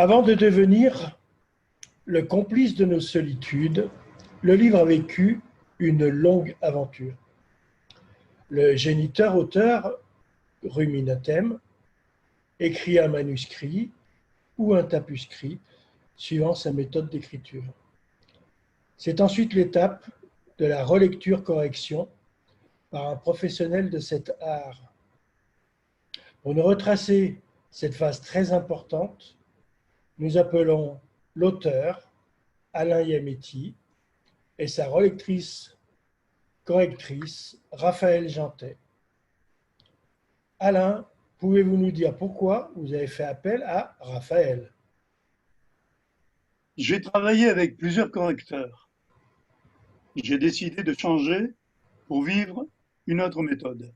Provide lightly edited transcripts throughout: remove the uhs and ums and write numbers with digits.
Avant de devenir le complice de nos solitudes, le livre a vécu une longue aventure. Le géniteur-auteur Ruminatem écrit un manuscrit ou un tapuscrit suivant sa méthode d'écriture. C'est ensuite l'étape de la relecture-correction par un professionnel de cet art. Pour nous retracer cette phase très importante, nous appelons l'auteur, Alain Yametti, et sa relectrice-correctrice, Raphaël Jantet. Alain, pouvez-vous nous dire pourquoi vous avez fait appel à Raphaël? J'ai travaillé avec plusieurs correcteurs. J'ai décidé de changer pour vivre une autre méthode.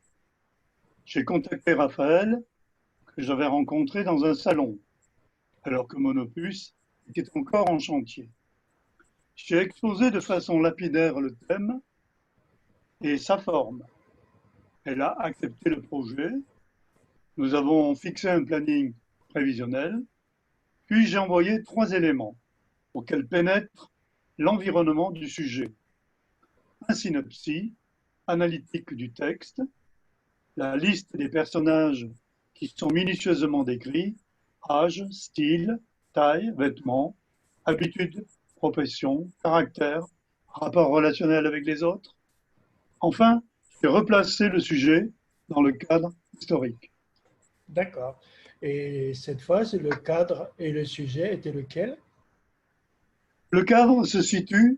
J'ai contacté Raphaël, que j'avais rencontré dans un salon, alors que mon opus était encore en chantier. J'ai exposé de façon lapidaire le thème et sa forme. Elle a accepté le projet. Nous avons fixé un planning prévisionnel, puis j'ai envoyé 3 éléments pour qu'elle pénètre l'environnement du sujet. Un synopsis analytique du texte, la liste des personnages qui sont minutieusement décrits, âge, style, taille, vêtements, habitudes, profession, caractère, rapport relationnel avec les autres. Enfin, j'ai replacé le sujet dans le cadre historique. D'accord. Et cette fois, le cadre et le sujet étaient lequel? Le cadre se situe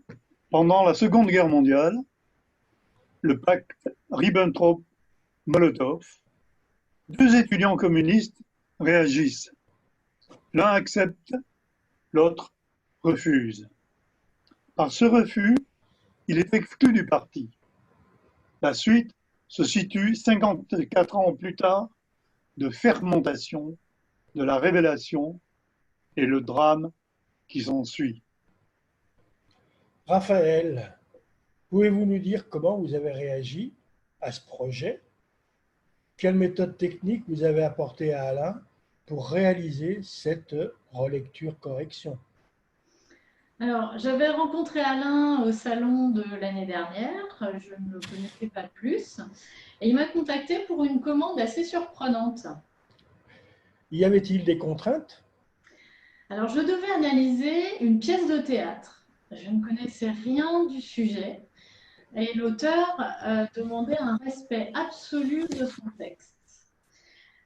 pendant la Seconde Guerre mondiale, le pacte Ribbentrop-Molotov. 2 étudiants communistes réagissent. L'un accepte, l'autre refuse. Par ce refus, il est exclu du parti. La suite se situe 54 ans plus tard, de fermentation, de la révélation et le drame qui s'ensuit. Raphaël, pouvez-vous nous dire comment vous avez réagi à ce projet? Quelle méthode technique vous avez apportée à Alain pour réaliser cette relecture-correction? Alors, j'avais rencontré Alain au salon de l'année dernière, je ne le connaissais pas plus, et il m'a contacté pour une commande assez surprenante. Y avait-il des contraintes? Alors, je devais analyser une pièce de théâtre. Je ne connaissais rien du sujet, et l'auteur demandait un respect absolu de son texte.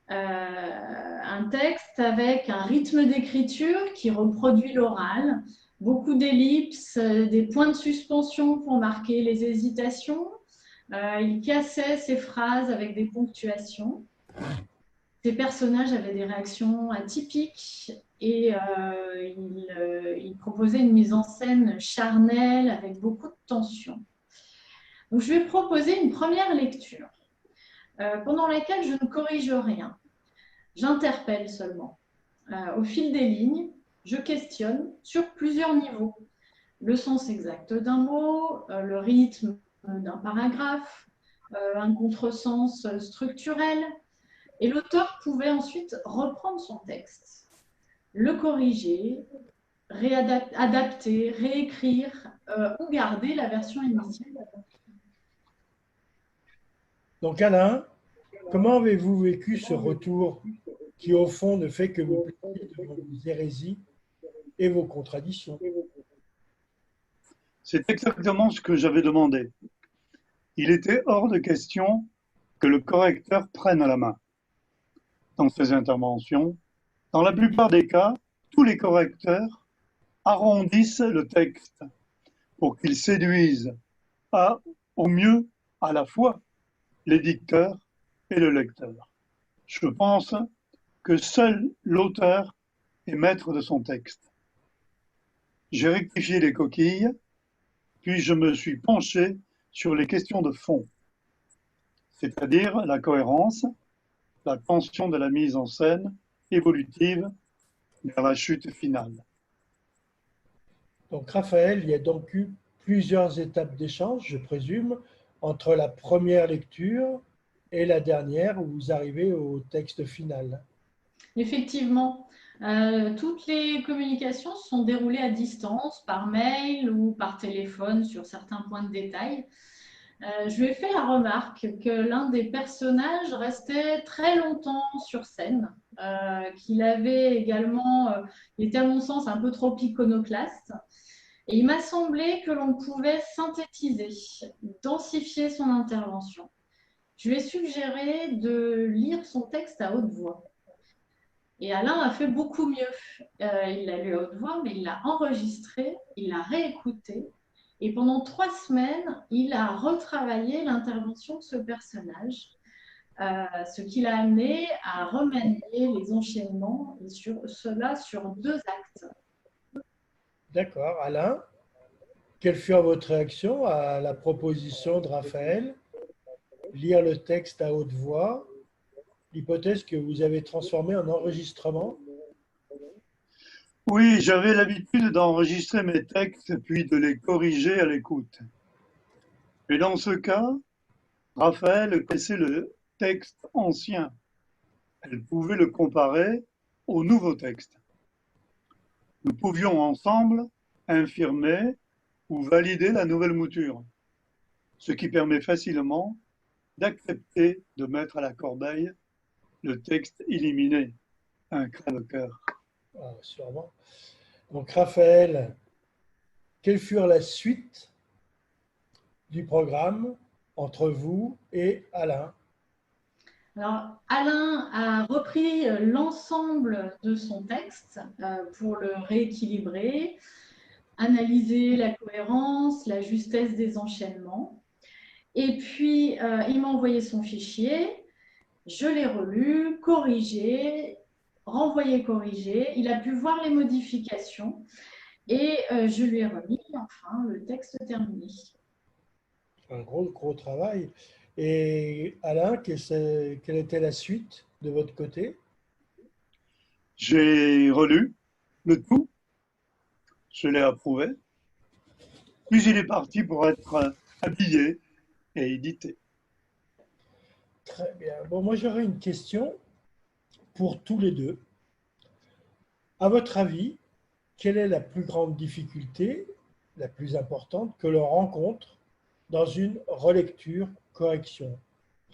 Un texte avec un rythme d'écriture qui reproduit l'oral, beaucoup d'ellipses, des points de suspension pour marquer les hésitations. Il cassait ses phrases avec des ponctuations. Ces personnages avaient des réactions atypiques et il proposait une mise en scène charnelle avec beaucoup de tension. Donc, je vais proposer une première lecture pendant laquelle je ne corrige rien. J'interpelle seulement. Au fil des lignes, je questionne sur plusieurs niveaux. Le sens exact d'un mot, le rythme d'un paragraphe, un contresens structurel. Et l'auteur pouvait ensuite reprendre son texte, le corriger, adapter, réécrire ou garder la version initiale. Donc Alain, comment avez-vous vécu ce retour qui au fond ne fait que vous placer devant vos hérésies et vos contradictions? C'est exactement ce que j'avais demandé. Il était hors de question que le correcteur prenne la main. Dans ses interventions, dans la plupart des cas, tous les correcteurs arrondissent le texte pour qu'il séduise au mieux à la fois l'éditeur et le lecteur. Je pense que seul l'auteur est maître de son texte. J'ai rectifié les coquilles, puis je me suis penché sur les questions de fond, c'est-à-dire la cohérence, la tension de la mise en scène évolutive vers la chute finale. Donc Raphaël, il y a donc eu plusieurs étapes d'échange, je présume, entre la première lecture et la dernière où vous arrivez au texte final. Effectivement, Toutes les communications se sont déroulées à distance, par mail ou par téléphone sur certains points de détail. Je lui ai fait la remarque que l'un des personnages restait très longtemps sur scène, qu'il avait également, il était à mon sens un peu trop iconoclaste. Et il m'a semblé que l'on pouvait synthétiser, densifier son intervention. Je lui ai suggéré de lire son texte à haute voix. Et Alain a fait beaucoup mieux. Il l'a lu à haute voix, mais il l'a enregistré, il l'a réécouté. Et pendant 3 semaines, il a retravaillé l'intervention de ce personnage, ce qui l'a amené à remanier les enchaînements, et cela sur 2 actes. D'accord. Alain, quelle fut votre réaction à la proposition de Raphaël? Lire le texte à haute voix, l'hypothèse que vous avez transformée en enregistrement? Oui, j'avais l'habitude d'enregistrer mes textes puis de les corriger à l'écoute. Mais dans ce cas, Raphaël connaissait le texte ancien. Elle pouvait le comparer au nouveau texte. Nous pouvions ensemble infirmer ou valider la nouvelle mouture, ce qui permet facilement d'accepter de mettre à la corbeille le texte éliminé, un crève-cœur. Ah, sûrement. Donc, Raphaël, quelle fut la suite du programme entre vous et Alain? Alors, Alain a repris l'ensemble de son texte pour le rééquilibrer, analyser la cohérence, la justesse des enchaînements. Et puis, il m'a envoyé son fichier, je l'ai relu, corrigé, renvoyé corrigé. Il a pu voir les modifications et je lui ai remis enfin le texte terminé. Un gros travail. Et Alain, quelle était la suite de votre côté? J'ai relu le tout, je l'ai approuvé, puis il est parti pour être habillé et édité. Très bien. Bon, moi j'aurais une question pour tous les deux. À votre avis, quelle est la plus grande difficulté, la plus importante que l'on rencontre dans une relecture-correction?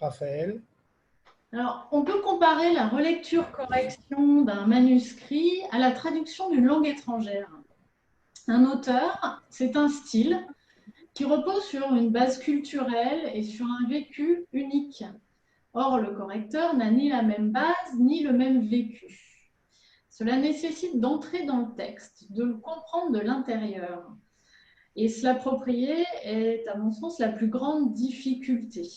Raphaël? Alors, on peut comparer la relecture-correction d'un manuscrit à la traduction d'une langue étrangère. Un auteur, c'est un style qui repose sur une base culturelle et sur un vécu unique. Or, le correcteur n'a ni la même base ni le même vécu. Cela nécessite d'entrer dans le texte, de le comprendre de l'intérieur. Et se l'approprier est, à mon sens, la plus grande difficulté.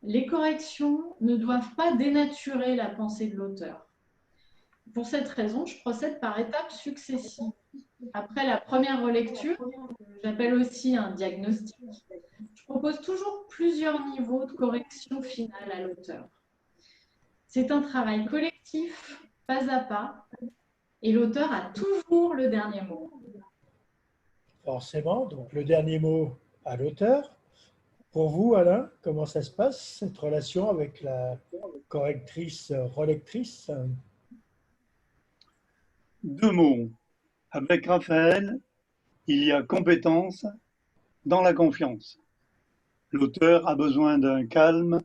Les corrections ne doivent pas dénaturer la pensée de l'auteur. Pour cette raison, je procède par étapes successives. Après la première relecture, que j'appelle aussi un diagnostic, je propose toujours plusieurs niveaux de correction finale à l'auteur. C'est un travail collectif, pas à pas, et l'auteur a toujours le dernier mot. Forcément, donc le dernier mot à l'auteur. Pour vous, Alain, comment ça se passe, cette relation avec la correctrice-relectrice? 2 mots. Avec Raphaël, il y a compétence dans la confiance. L'auteur a besoin d'un calme,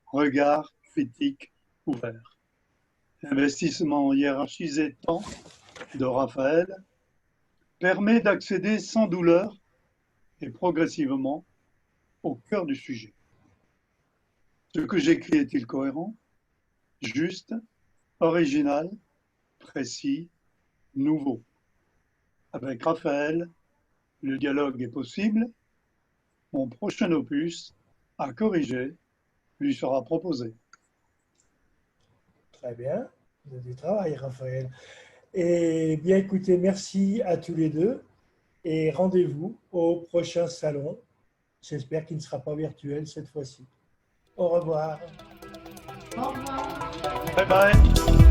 regard critique ouvert. L'investissement hiérarchisé temps de Raphaël permet d'accéder sans douleur et progressivement au cœur du sujet. Ce que j'écris est-il cohérent, juste, original, précis, nouveau? Avec Raphaël, le dialogue est possible. Mon prochain opus à corriger lui sera proposé. Très bien, vous avez du travail, Raphaël. Et bien, écoutez, merci à tous les deux et rendez-vous au prochain salon. J'espère qu'il ne sera pas virtuel cette fois-ci. Au revoir. Au revoir. Bye bye.